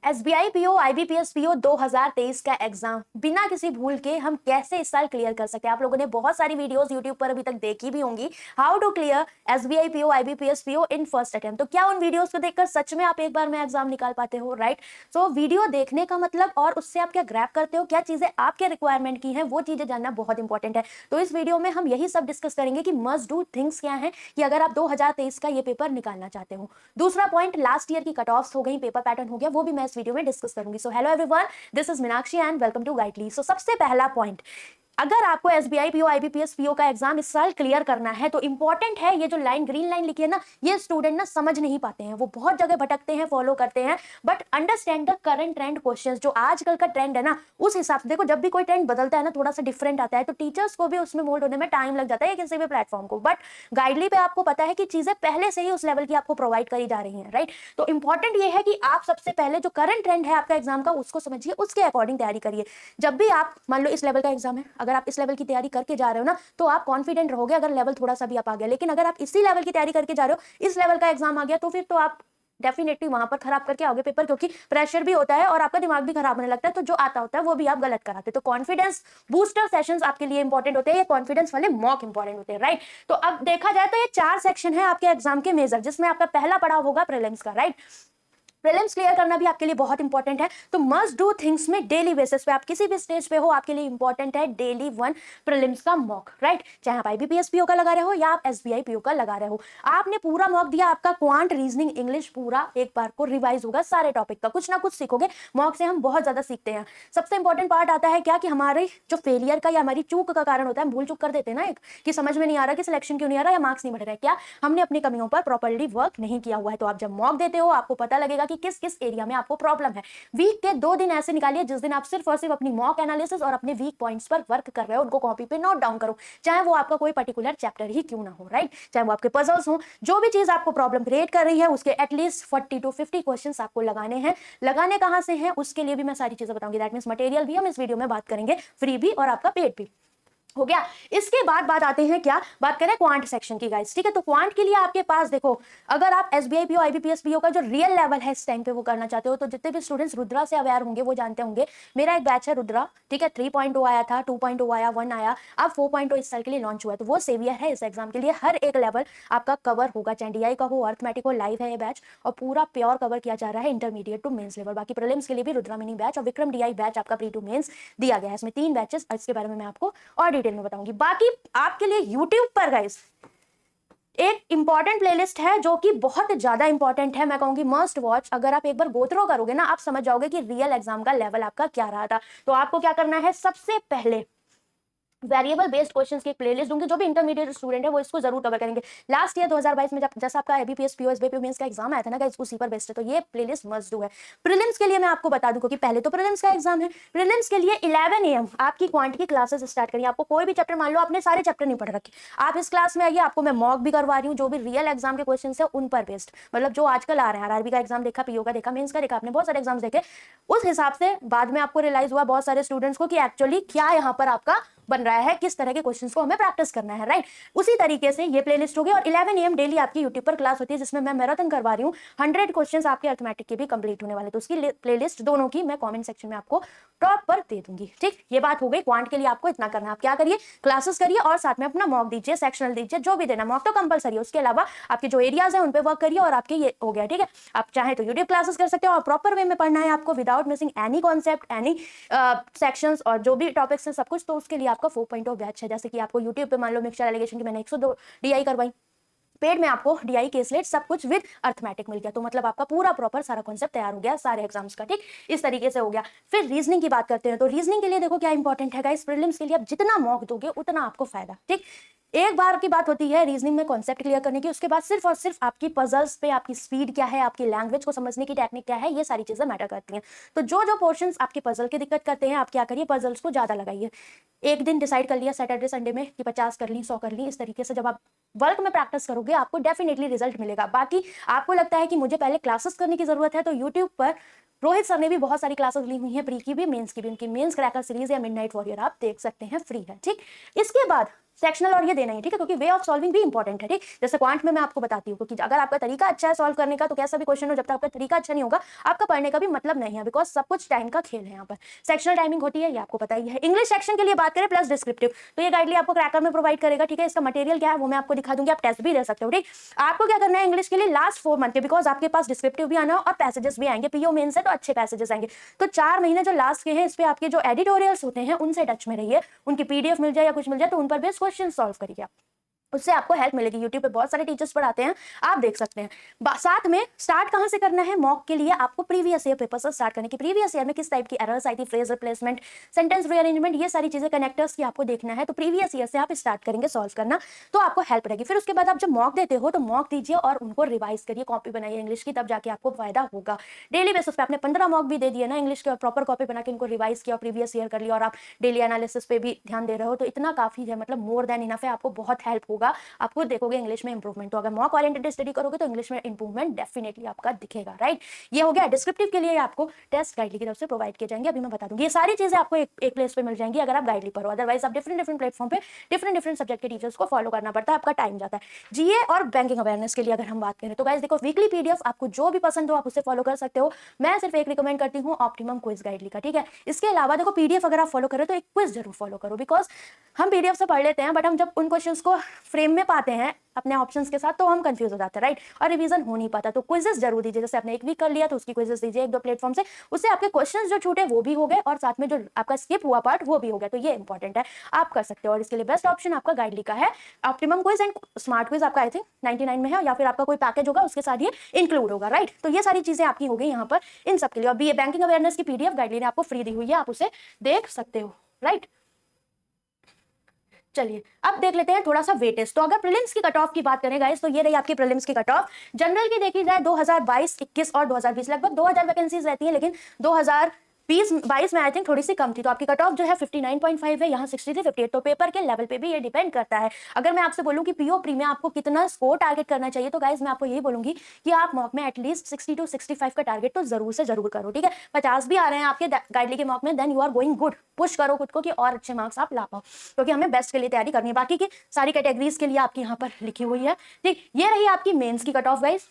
SBI PO IBPS PO 2023 का exam बिना किसी भूल के हम कैसे इस साल क्लियर कर सकते हैं। आप लोगों ने बहुत सारी वीडियोस यूट्यूब पर अभी तक देखी भी होंगी, how to clear SBI PO IBPS PO in first attempt. तो क्या उन वीडियोस को देखकर सच में आप एक बार में एग्जाम निकाल पाते हो? राइट। सो वीडियो देखने का मतलब और उससे आप क्या ग्रैब करते हो, क्या चीजें आपके रिक्वायरमेंट की हैं, वो चीजें जानना बहुत इंपॉर्टेंट है। तो इस वीडियो में हम यही सब डिस्कस करेंगे कि मस्ट डू थिंग्स क्या है कि अगर आप 2023 का ये पेपर निकालना चाहते हो। दूसरा पॉइंट, लास्ट ईयर की कट ऑफ्स हो गई, पेपर पैटर्न हो गया, वो भी मैं इस वीडियो में डिस्कस करूंगी। So hello everyone, this is Meenakshi and welcome to Guidely. So सबसे पहला पॉइंट, अगर आपको एसबीआई पीओ आईबीपीएस पीओ का एग्जाम इस साल क्लियर करना है तो इंपॉर्टेंट है ये जो लाइन, ग्रीन लाइन लिखी है ना, ये स्टूडेंट ना समझ नहीं पाते हैं, वो बहुत जगह भटकते हैं, फॉलो करते हैं, but understand the current trend questions. जो आजकल का ट्रेंड है ना, उस हिसाब से देखो, जब भी कोई ट्रेंड बदलता है ना, थोड़ा सा डिफरेंट आता है, तो टीचर्स को भी उसमें मोल्ड होने में टाइम लग जाता है किसी भी प्लेटफॉर्म को। बट गाइडली पे आपको पता है कि चीजें पहले से ही उस लेवल की आपको प्रोवाइड करी जा रही है, राइट। तो इंपॉर्टेंट ये है कि आप सबसे पहले जो करंट ट्रेंड है आपका एग्जाम का, उसको समझिए, उसके अकॉर्डिंग तैयारी करिए। जब भी आप, मान लो इस लेवल का एग्जाम है, अगर आप इस लेवल की तैयारी करके जा रहे हो ना, तो आप कॉन्फिडेंट रहोगे अगर लेवल थोड़ा सा भी आप आ गया। लेकिन अगर आप इसी लेवल की तैयारी करके जा रहे हो, इस लेवल का एग्जाम आ गया, तो फिर तो आप डेफिनेटली वहां पर खराब करके आओगे पेपर, क्योंकि प्रेशर भी होता है और आपका दिमाग भी खराब होने लगता है, तो जो आता होता है वो भी आप गलत कराते। तो कॉन्फिडेंस बूस्टर सेशंस आपके लिए इंपॉर्टेंट होते हैं, ये कॉन्फिडेंस वाले मॉक इंपॉर्टेंट होते हैं, राइट। तो अब देखा जाए तो ये 4 सेक्शन है आपके एग्जाम के मेजर, जिसमें आपका पहला पड़ाव होगा प्रीलिम्स का, राइट। प्रीलिम्स क्लियर करना भी आपके लिए बहुत इंपॉर्टेंट है। तो मस्ट डू थिंग्स में डेली बेसिस पे, आप किसी भी स्टेज पे हो, आपके लिए इंपॉर्टेंट है डेली 1 प्रीलिम्स का मॉक, राइट। चाहे आप आईबीपीएस पीओ का लगा रहे हो या आप एसबीआई पीओ का लगा रहे हो, आपने पूरा मॉक दिया, आपका क्वांट, रीजनिंग, इंग्लिश पूरा एक बार को रिवाइज होगा, सारे टॉपिक का कुछ ना कुछ सीखोगे। मॉक से हम बहुत ज्यादा सीखते हैं। सबसे इंपॉर्टेंट पार्ट आता है क्या, कि हमारे जो फेलियर का या हमारी चूक का कारण होता है, हम भूल चूक कर देते हैं ना, एक कि समझ में नहीं आ रहा कि सिलेक्शन क्यों नहीं आ रहा या मार्क्स नहीं बढ़ रहा है, क्या हमने अपनी कमियों पर प्रॉपर्ली वर्क नहीं किया हुआ है। तो आप जब मॉक देते हो, आपको पता लगेगा कि किस किस एरिया में आपको प्रॉब्लम है। वीक के 2 दिन ऐसे निकालिए जिस दिन आप सिर्फ और सिर्फ अपनी मॉक एनालिसिस और अपने वीक पॉइंट्स पर वर्क कर रहे हो, उनको कॉपी पे नोट डाउन करो, चाहे वो आपका कोई पर्टिकुलर चैप्टर ही क्यों ना हो, राइट। चाहे वो आपके पजल्स हो, जो भी चीज आपको प्रॉब्लम क्रिएट कर रही है, उसके एटलीस्ट 40 to 50 क्वेश्चंस आपको लगाने हैं। लगाने कहां से हैं, उसके लिए भी मैं सारी चीजें बताऊंगी। दैट मींस मटेरियल भी हम इस वीडियो में बात करेंगे, फ्री भी और आपका पेड भी, हो गया। इसके बाद बात आते हैं, क्या बात करें, क्वांट सेक्शन की, गाइस, ठीक है। तो क्वांट के लिए आपके पास देखो, अगर आप एसबीआई पीओ आईबीपीएस पीओ का जो रियल लेवल है इस टाइम पे वो करना चाहते हो, तो जितने भी स्टूडेंट्स रुद्रा से अवेयर होंगे वो जानते होंगे, मेरा एक बैच है रुद्रा, ठीक है। 3.0 आया था, 2.0 आया, 1 आया, अब 4.0 इस साल के लिए लॉन्च हुआ है। तो वो सेवियर है इस एग्जाम के लिए, हर एक लेवल आपका कवर होगा, चाहे डीआई का हो, अर्थमेटिक हो, लाइव है ये बैच, और पूरा प्योर कवर किया जा रहा है इंटरमीडिएट टू मेंस लेवल। बाकी प्रीलिम्स के लिए भी रुद्रा मिनी बैच और विक्रम डीआई बैच आपका प्री टू मेंस दिया गया है। इसमें 3 बैचेस, इसके बारे में मैं आपको और डिटेल में बताऊंगी। बाकी आपके लिए YouTube पर गाइस एक इंपॉर्टेंट प्लेलिस्ट है जो कि बहुत ज्यादा इंपॉर्टेंट है, मैं कहूंगी मस्ट वॉच। अगर आप एक बार गो थ्रू करोगे ना, आप समझ जाओगे कि रियल एग्जाम का लेवल आपका क्या रहा था। तो आपको क्या करना है, सबसे पहले वेरिएबल बेस्ड क्वेश्चंस की एक प्लेलिस्ट दूंगी, जो भी इंटरमीडिएट स्टूडेंट है वो इसको जरूर कवर करेंगे। लास्ट ईयर 2022 में जब जैसा आपका एबीपीएस पीओ एसबीआई मेंस का एग्जाम आया था ना गाइस, उसी पर बेस्ड है, तो ये प्लेलिस्ट मस्ट डू है। प्रीलिम्स के लिए मैं आपको बता दूं, क्योंकि पहले तो प्रीलिम्स का एग्जाम है, प्रीलिम्स के लिए 11 AM आपकी क्वांट की क्लासेस स्टार्ट करिए। आपको कोई भी चैप्टर, मान लो आपने सारे चैप्टर नहीं पढ़ रखे, आप इस क्लास में आइए, आपको मैं मॉक भी करवा रही हूँ, जो भी रियल एग्जाम के क्वेश्चन है उन पर बेस्ड, मतलब जो आजकल आ रहे हैं, आरआरबी का एग्जाम देखा, पीओ का देखा, मेंस का देखा, आपने बहुत सारे एग्जाम्स देखे, उस हिसाब से बाद में आपको रियलाइज हुआ बहुत सारे स्टूडेंट्स को कि एक्चुअली क्या यहाँ पर आपका बन रहा है, किस तरह के क्वेश्चंस को हमें प्रैक्टिस करना है, राइट। उसी तरीके से ये प्लेलिस्ट होगी, और 11 AM डेली आपकी यूट्यूब पर क्लास होती है, जिसमें मैं मैराथन करवा रही हूँ। 100 क्वेश्चंस आपके अर्थमेटिक के भी कंप्लीट होने वाले, तो उसकी प्लेलिस्ट दोनों की मैं कमेंट सेक्शन में आपको टॉप पर दे दूंगी, ठीक। ये बात हो गई, क्वांट के लिए आपको इतना करना है। आप क्या करिए, क्लासेस करिए और साथ में अपना मॉक दीजिए, सेक्शनल दीजिए, जो भी देना, मॉक तो कंपलसरी है, उसके अलावा आपके जो एरियाज है उन पे वर्क करिए, और आपके ये हो गया, ठीक है। आप चाहे तो यूट्यूब क्लासेस कर सकते हो, और प्रॉपर वे में पढ़ना है आपको, without missing any concept, any sections और जो भी टॉपिक्स हैं सब कुछ, तो उसके लिए आपका 4.0 बैच है। जैसे कि आपको यूट्यूब पे मान लो मिक्सचर एलिगेशन की मैंने 102 डीआई करवाई, पेड में आपको डीआई केसलेट सब कुछ विद अर्थमेटिक मिल गया, तो मतलब आपका पूरा प्रॉपर सारा कॉन्सेप्ट तैयार हो गया सारे एग्जाम्स का, ठीक। इस तरीके से हो गया। फिर रीजनिंग की बात करते हैं, तो रीजनिंग के लिए देखो क्या इंपॉर्टेंट है गाइस, प्रीलिम्स के लिए आप जितना मॉक दोगे उतना आपको फायदा, ठीक। एक बार की बात होती है रीजनिंग में कॉन्सेप्ट क्लियर करने की, उसके बाद सिर्फ और सिर्फ आपकी पजल्स पे आपकी स्पीड क्या है, आपकी लैंग्वेज को समझने की टेक्निक क्या है, ये सारी चीजें मैटर करती हैं। तो जो जो पोर्शंस आपके पजल की दिक्कत करते हैं, आप क्या करिए, पजल्स को ज्यादा लगाइए। एक दिन डिसाइड कर लिया सैटरडे संडे में कि 50 कर ली, 100 कर ली, इस तरीके से जब आप वर्क में प्रैक्टिस करोगे आपको डेफिनेटली रिजल्ट मिलेगा। बाकी आपको लगता है कि मुझे पहले क्लासेस करने की जरूरत है, तो यूट्यूब पर रोहित सर ने भी बहुत सारी क्लासेस ली हुई हैं, प्री की भी, मेंस की भी, उनकी मेंस क्रैकर सीरीज या मिडनाइट वॉरियर आप देख सकते हैं, फ्री है, ठीक। इसके बाद सेक्शनल और ये देना ही, ठीक है, क्योंकि वे ऑफ सॉल्विंग भी इंपॉर्टेंट है, ठीक। जैसे क्वांट में मैं आपको बताती हूँ, क्योंकि अगर आपका तरीका अच्छा है सॉल्व करने का तो कैसा भी क्वेश्चन हो, जब तक आपका तरीका अच्छा नहीं होगा आपका पढ़ने का भी मतलब नहीं है, बिकॉज सब कुछ टाइम का खेल है। यहाँ पर सेक्शनल टाइमिंग होती है, ये आपको पता ही है। इंग्लिश सेक्शन के लिए बात करें प्लस डिस्क्रिप्टिव, तो ये गाइडली आपको क्रैकर में प्रोवाइड करेगा, ठीक है। इसका मटेरियल क्या है वो मैं आपको दिखा दूंगी, आप टेस्ट भी दे सकते हो, ठीक। आपको क्या करना है इंग्लिश के लिए लास्ट 4 मंथ के, बिकॉज आपके पास डिस्क्रिप्टिव भी आना और पैसेजेस भी आएंगे, पीओ मेन से तो अच्छे पैसेजेस आएंगे। तो 4 महीने जो लास्ट के हैं इस पे आपके जो एडिटोरियल्स होते हैं उनसे टच में रहिए, उनकी पीडीएफ मिल जाए या कुछ मिल जाए तो उन पर बेस्ड क्वेश्चन सॉल्व करिए, उससे आपको हेल्प मिलेगी। यूट्यूब पे बहुत सारे टीचर्स पढ़ाते हैं, आप देख सकते हैं। साथ में स्टार्ट कहां से करना है, मॉक के लिए आपको प्रीवियस ईयर पेपर से स्टार्ट करने की, प्रीवियस ईयर में किस टाइप की एरर्स आई थी, फ्रेज रिप्लेसमेंट, सेंटेंस रीअरेंजमेंट, ये सारी चीजें कनेक्टर्स की आपको देखना है, तो प्रीवियस ईयर से आप स्टार्ट करेंगे सॉल्व करना, तो आपको हेल्प रहेगी। फिर उसके बाद आप जब मॉक देते हो तो मॉक दीजिए और उनको रिवाइज करिए, कॉपी बनाइए इंग्लिश की, तब जाके आपको फायदा होगा। डेली बेसिस पे आपने 15 मॉक भी दे दिए ना इंग्लिश के, प्रॉपर कॉपी बना के उनको रिवाइज किया और प्रीवियस ईयर कर लिया, और आप डेली एनालिसिस पे भी ध्यान दे रहे हो, तो इतना काफी है, मतलब मोर देन इनफ है, आपको बहुत हेल्प होगा, आपको देखोगे इंग्लिश में इंप्रूवमेंट। तो अगर मॉक ओरिएंटेड स्टडी करोगे तो इंग्लिश में इंप्रूवमेंट डेफिनेटली आपका दिखेगा, राइट। ये हो गया। डिस्क्रिप्टिव के लिए आपको टेस्ट गाइडली की तरफ से प्रोवाइड किए जाएंगे, अभी मैं बता दूंगी। ये सारी चीजें आपको एक प्लेस पे मिल जाएंगी अगर आप गाइडली पढ़ो, अदरवाइज आप डिफरेंट प्लेटफॉर्म पे डिफरेंट सब्जेक्ट के टीचर्स को फॉलो करना पड़ता है, आपका टाइम जाता है। जीए और बैंकिंग अवेयरनेस के लिए अगर हम बात करें तो गाइस देखो, वीकली पीडीएफ आपको जो भी पसंद हो आप उसे फॉलो कर सकते हो। मैं सिर्फ एक रिकमेंड करती हूँ, ऑप्टिमम क्विज गाइडली का, ठीक है। इसके अलावा देखो पीडीएफ अगर आप फॉलो करो तो एक क्विज जरूर फॉलो करो, बिकॉज हम पीडीएफ से पढ़ लेते हैं बट हम जब उन क्वेश्चंस को फ्रेम में पाते हैं अपने ऑप्शंस के साथ तो हम कंफ्यूज हो जाते हैं, राइट, और रिवीजन हो नहीं पाता। तो क्विजेस जरूर दीजिए, जैसे आपने एक वीक कर लिया तो उसकी क्विजेस दीजिए 1-2 प्लेटफॉर्म से, उससे आपके क्वेश्चंस जो छूटे वो भी हो गए और साथ में जो आपका स्किप हुआ पार्ट वो भी हो गया, तो ये इंपॉर्टेंट है, आप कर सकते हो। और इसके लिए बेस्ट ऑप्शन आपका गाइडली का है, optimum quiz and smart quiz आपका आई थिंक 99 में है, या फिर आपका कोई पैकेज होगा उसके साथ ये इंक्लूड होगा, राइट। तो ये सारी चीजें आपकी हो गई यहाँ पर इन सब के लिए। और बी बैंकिंग अवेयरनेस की पीडीएफ गाइडली ने आपको फ्री दी हुई है, आप उसे देख सकते हो, राइट। चलिए अब देख लेते हैं थोड़ा सा वेटेज। तो अगर प्रीलिम्स की कट ऑफ की बात करें गाइस तो ये रही आपकी प्रीलिम्स की कट ऑफ। जनरल की देखी जाए 2022, 21 और 2020 लगभग 2000 वैकेंसीज रहती हैं, लेकिन 2022 में आई थिंक थोड़ी सी कम थी, तो आपकी कट ऑफ जो है 59.5 है, यहाँ 63, 58, तो पेपर के लेवल पे भी ये डिपेंड करता है। अगर मैं आपसे बोलूं कि पीओ प्री में आपको कितना स्कोर टारगेट करना चाहिए तो गाइस मैं आपको यही बोलूंगी कि आप मॉक में एटलीस्ट 60 to 65 का टारगेट तो जरूर से जरूर करो, ठीक है। 50 भी आ रहे हैं आपके गाइडली के मॉक में, then you are going good, push करो खुद को कि और अच्छे मार्क्स आप ला पाओ, क्योंकि हमें बेस्ट के लिए तैयारी करनी है। बाकी की सारी कैटेगरीज के लिए आपकी यहाँ पर लिखी हुई है, ठीक। ये रही आपकी मेंस की कट ऑफ गाइस।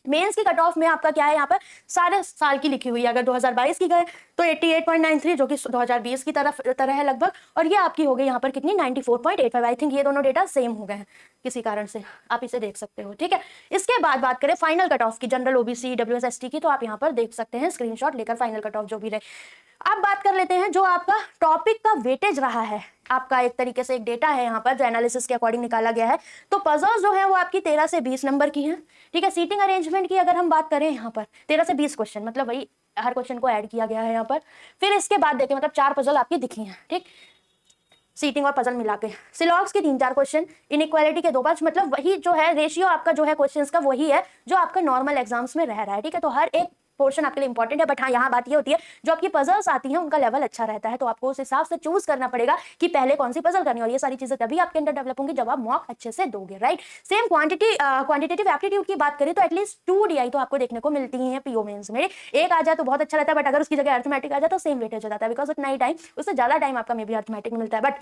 मेंस की कट ऑफ में आपका क्या है, यहाँ पर सारे साल की लिखी हुई है। अगर 2022 की गए तो 88.93 जो कि 2020 की तरह है लगभग, और ये आपकी हो गई यहाँ पर कितनी 94.85। आई थिंक ये दोनों डेटा सेम हो गए हैं किसी कारण से, आप इसे देख सकते हो, ठीक है। इसके बाद बात करें फाइनल कट ऑफ की, जनरल, ओबीसी, डब्ल्यूएसएसटी की, तो आप यहाँ पर देख सकते हैं स्क्रीनशॉट लेकर फाइनल कट ऑफ जो भी रहे। अब बात कर लेते हैं जो आपका टॉपिक का वेटेज रहा है, आपका एक तरीके से एक डेटा है यहाँ पर जो एनालिसिस के अकॉर्डिंग निकाला गया है। तो पजल्स जो है वो आपकी 13 से 20 नंबर की हैं, ठीक है। सीटिंग अरेंजमेंट की अगर हम बात करें यहाँ पर 13 से 20 क्वेश्चन, मतलब वही हर क्वेश्चन को ऐड किया गया है यहाँ पर। फिर इसके बाद देखें, मतलब 4 पजल आपकी दिखी हैं, ठीक, सीटिंग और पजल मिला के। सिलॉक्स के 3-4 क्वेश्चन, इनइक्वालिटी के 2-5, मतलब वही जो है रेशियो आपका जो है क्वेश्चंस का वही है जो आपका नॉर्मल एग्जाम्स में रह रहा है, ठीक है। तो हर एक पोर्शन आपके लिए इंपॉर्टेंट है, बट हाँ यहाँ बात ये होती है जो आपकी पजल्स आती हैं उनका लेवल अच्छा रहता है, तो आपको उस हिसाब से चूज करना पड़ेगा कि पहले कौन सी पजल करनी है, और ये सारी चीजें तभी आपके अंदर डेवलप होंगी जब आप मॉक अच्छे से दोगे, राइट। सेम क्वांटिटेटिव एप्टीट्यूड की बात करें तो एटलीस्ट 2 DI तो आपको देखने को मिलती ही है पीओ मेंस में। एक आ जाए तो बहुत अच्छा रहता है, बट अगर उसकी जगह अर्थमेटिक आ जाए तो सेम वेटेज हो जाता है, बिकॉज उतना ही टाइम, उससे ज्यादा टाइम आपका मे बी अर्थमेटिक में मिलता है। बट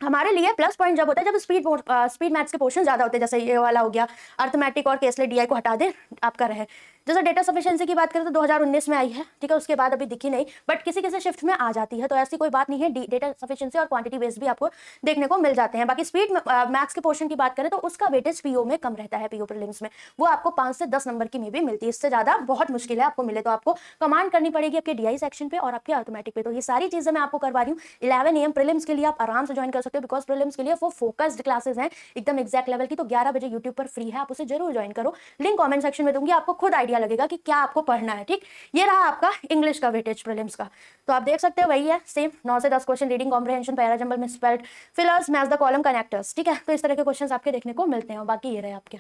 हमारे लिए प्लस पॉइंट जब होता है जब स्पीड मैथ्स के पोर्शन ज्यादा होते हैं, जैसे ये वाला हो गया अर्थमेटिक और केसले DI को हटा दे आपका रहे। जैसे डेटा सफिशिएंसी की बात करें तो 2019 में आई है, ठीक है, उसके बाद अभी दिखी नहीं, बट किसी किसी शिफ्ट में आ जाती है, तो ऐसी कोई बात नहीं है। डेटा सफिशिएंसी और क्वांटिटी बेस्ड भी आपको देखने को मिल जाते हैं। बाकी स्पीड मैथ्स के पोर्शन की बात करें तो उसका वेटेज पीओ में कम रहता है, पीओ प्रीलिम्स में वो आपको 5 से 10 नंबर की में भी मिलती है, इससे ज्यादा बहुत मुश्किल है आपको मिले, तो आपको कमांड करनी पड़ेगी आपके DI सेक्शन पे और आपके अर्थमेटिक पे। तो ये सारी चीजें मैं आपको करवा रही हूँ। 11 AM प्रीलिम्स के लिए आप आराम से ज्वाइन कर सकते हो, बिकॉज प्रीलिम्स के लिए वो फोकस्ड क्लासेस हैं एकदम एग्जैक्ट लेवल की। तो 11 बजे यूट्यूब पर फ्री है, आप उसे जरूर ज्वाइन करो, लिंक कमेंट सेक्शन में दूंगी, आपको खुद आइडिया लगेगा कि क्या आपको पढ़ना है, ठीक। ये रहा आपका इंग्लिश का वेटेज प्रीलिम्स का, तो आप देख सकते हो वही है सेम 9 से 10 question, reading comprehension, para jumble, misspelled, fillers, match the column, connectors, ठीक है। तो इस तरह के क्वेश्चंस आपके देखने को मिलते हैं, और बाकी ये रहे आपके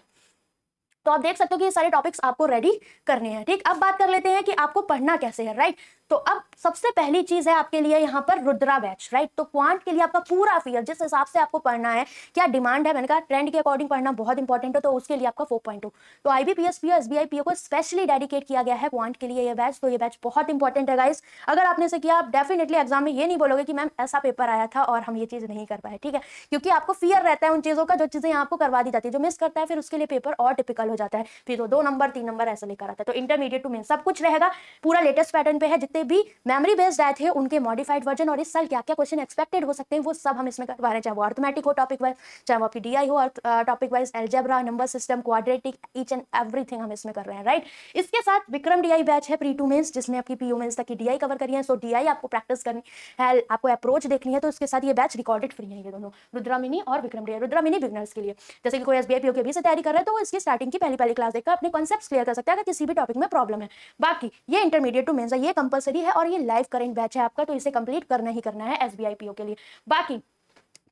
तो आप देख सकते हो कि ये सारे टॉपिक्स आपको रेडी करने हैं। ठीक, अब बात कर लेते हैं कि आपको पढ़ना कैसे है। राइट, तो अब सबसे पहली चीज है आपके लिए यहाँ पर रुद्रा बैच। राइट, तो क्वांट के लिए आपका पूरा फीयर जिस हिसाब से आपको पढ़ना है, क्या डिमांड है, मैंने कहा ट्रेंड के अकॉर्डिंग पढ़ना बहुत इंपॉर्टेंट है, तो उसके लिए आपका 4.2। तो IBPS PO SBI PO को स्पेशली डेडिकेट किया गया है क्वांट के लिए ये बैच। तो ये बैच बहुत इंपॉर्टेंट है गाइस, अगर आपने से किया आप डेफिनेटली एग्जाम में ये नहीं बोलोगे कि मैम ऐसा पेपर आया था और हम ये चीज नहीं कर पाए। ठीक है, क्योंकि आपको फियर रहता है उन चीजों का जो चीजें यहाँ आपको करवा दी जाती है, जो मिस करता है फिर उसके लिए पेपर और टिपिकल हो जाता है, फिर वो 2 नंबर 3 नंबर ऐसा लेकर आता है। तो इंटरमीडिएट टू मेन सब कुछ रहेगा, पूरा लेटेस्ट पैटर्न पे है, जितने भी मेमोरी बेस्ड आए थे उनके मॉडिफाइड वर्जन, और इस साल क्या क्या क्वेश्चन एक्सपेक्टेड हो सकते हैं वो सब हम इसमें करवा रहे हैं, चाहे वो अर्थमेटिक हो टॉपिक वाइज, चाहे वो आपकी DI हो topic wise, algebra, number system, quadratic, each and everything हम इसमें कर रहे हैं। राइट, इसके साथ विक्रम DI बैच है प्री टू मेंस, जिसमें आपकी PO मेंस तक की DI कवर करी है। सो DI आपको प्रैक्टिस करनी है, आपको अप्रोच देखनी है, तो इसके साथ ये बैच रिकॉर्डेड फ्री है, ये दोनों रुद्रा मिनी और Vikram DI। Rudra mini beginners के लिए, जैसे कि कोई SBI PO के भी से तैयारी कर रहा है तो वो इसकी स्टार्टिंग की पहली क्लास देखकर अपने कॉन्सेप्ट्स क्लियर कर सकता है अगर किसी भी टॉपिक में प्रॉब्लम है। बाकी ये इंटरमीडिएट टू मेंस है, ये कंपलसरी है और ये लाइव करेंट बैच है आपका, तो इसे कंप्लीट करना ही करना है SBI PO के लिए। बाकी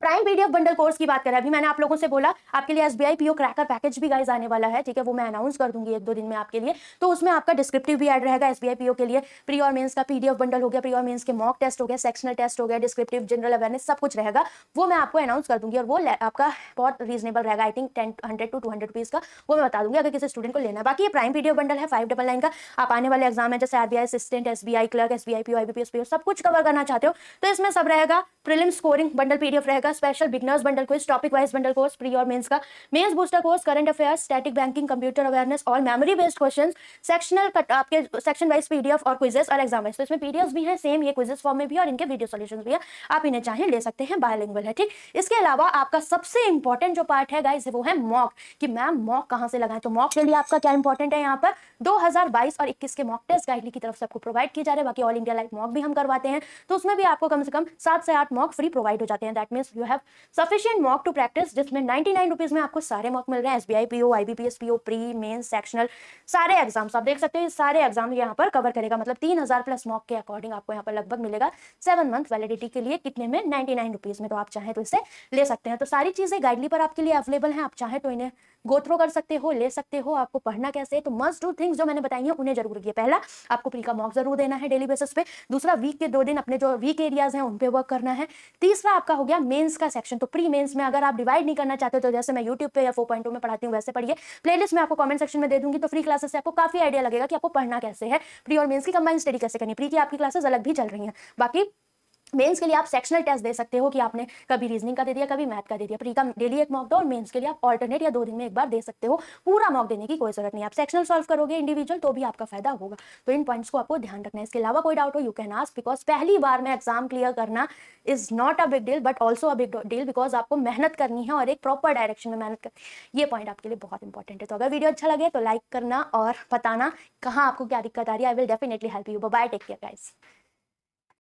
प्राइम PDF बंडल कोर्स की बात करें, अभी मैंने आप लोगों से बोला आपके लिए SBI PO क्रैकर पैकेज भी गाइस आने वाला है। ठीक है, वो मैं अनाउंस कर दूंगी 1-2 दिन में आपके लिए, तो उसमें आपका डिस्क्रिप्टिव भी ऐड रहेगा SBI PO के लिए, प्री और मेंस का PDF बंडल हो गया, प्री और मेंस के मॉक टेस्ट हो गया, सेक्शनल टेस्ट हो गया, डिस्क्रिप्टिव, जनरल अवेयरनेस सब कुछ रहेगा, वो मैं आपको अनाउंस कर दूंगी और वो आपका बहुत रीजनेबल रहेगा, आई थिंक 100 to 200 रुपीज का, वो मैं बता दूंगी अगर किसी स्टूडेंट को लेना है। बाकी ये प्राइम PDF बंडल है 599 का, आप आने वाले एग्जाम है जैसे RBI assistant, SBI clerk, SBI PO, IBPS PO सब कुछ कवर करना चाहते हो तो इसमें सब रहेगा। प्रीलिम स्कोरिंग बंडल PDF रहेगा, special beginners bundle quiz, topic wise bundle course pre और मेंस का, mains booster course, current affairs, static banking, computer awareness, all memory based questions, sectional आपके सेक्शन वाइज PDF और quizzes और exam wise. तो इसमें PDFs भी हैं same, ये क्विजेस फॉर्म में भी और इनके वीडियो सॉल्यूशंस भी है, आप इन्हें चाहें ले सकते हैं, बायलिंगुअल है। ठीक, इसके अलावा आपका सबसे इंपॉर्टेंट जो पार्ट है गाइस वो है मॉक, कि मैम मॉक कहां से लगाएं। तो मॉक के लिए आपका क्या इंपॉर्टेंट है, यहाँ पर 2022 और 21 के मॉक टेस्ट गाइडली की तरफ से आपको प्रोवाइड किए जा रहे हैं। बाकी ऑल इंडिया लाइव मॉक भी हम करवाते हैं, तो उसमें भी आपको कम से कम 7 से 8 मॉक फ्री प्रोवाइड हो जाते हैं। That means you have sufficient mock to practice, जिसमें 99 रुपीज में आपको सारे मॉक मिल रहे हैं, SBI PO, IBPS PO, pre main sectional सारे एग्जाम्स। आप देख सकते हैं सारे एग्जाम यहाँ पर कवर करेगा, मतलब 3000 प्लस मॉक के अकॉर्डिंग आपको यहाँ पर लगभग मिलेगा 7 मंथ वैलिडिटी के लिए, कितने में 99 रुपीज में। तो आप चाहें तो इसे ले सकते हैं। तो सारी चीजें गाइडली पर आपके लिए अवेलेबल हैं, आप चाहें तो इन्हें गो थ्रू कर सकते हो, ले सकते हो। आपको पढ़ना कैसे है, तो मस्ट डू थिंग्स जो मैंने बताई है उन्हें जरूर किया। पहला, आपको प्री का मॉक जरूर देना है डेली बेसिस पे। दूसरा, वीक के 2 दिन अपने जो वीक एरियाज हैं उन पे वर्क करना है। तीसरा आपका हो गया मेंस का सेक्शन। तो प्री मेंस में अगर आप डिवाइड नहीं करना चाहते तो जैसे मैं यूट्यूब पे या 4.2 में पढ़ाती हूँ वैसे पढ़िए, प्लेलिस्ट में आपको कमेंट सेक्शन में दे दूंगी, तो फ्री क्लासेस से आपको काफी आइडिया लगेगा कि आपको पढ़ना कैसे है, प्री और मेंस की कंबाइंड स्टडी कैसे करनी है। प्री की आपकी क्लासेस अलग भी चल रही हैं। बाकी मेंस के लिए आप सेक्शनल टेस्ट दे सकते हो कि आपने कभी रीजनिंग का दे दिया, कभी मैथ का दे दिया। प्री का डेली एक मॉक दो, और मेंस के लिए आप ऑल्टरनेट या 2 दिन में एक बार दे सकते हो। पूरा मॉक देने की कोई जरूरत नहीं। आप सेक्शनल सॉल्व करोगे इंडिविजुअल तो भी आपका फायदा होगा। तो इन पॉइंट्स को आपको ध्यान रखना है। इसके अलावा कोई डाउट हो यू कैन आस्क, बिकॉज पहली बार में एग्जाम क्लियर करना is not a big deal but also a big deal, because आपको मेहनत करनी है और एक प्रॉपर डायरेक्शन में मेहनत करनी। ये पॉइंट आपके लिए बहुत इंपॉर्टेंट है। तो अगर वीडियो अच्छा लगे तो लाइक करना और बताना कहाँ आपको क्या दिक्कत आ रही है। I will definitely help you. Bye, take care guys.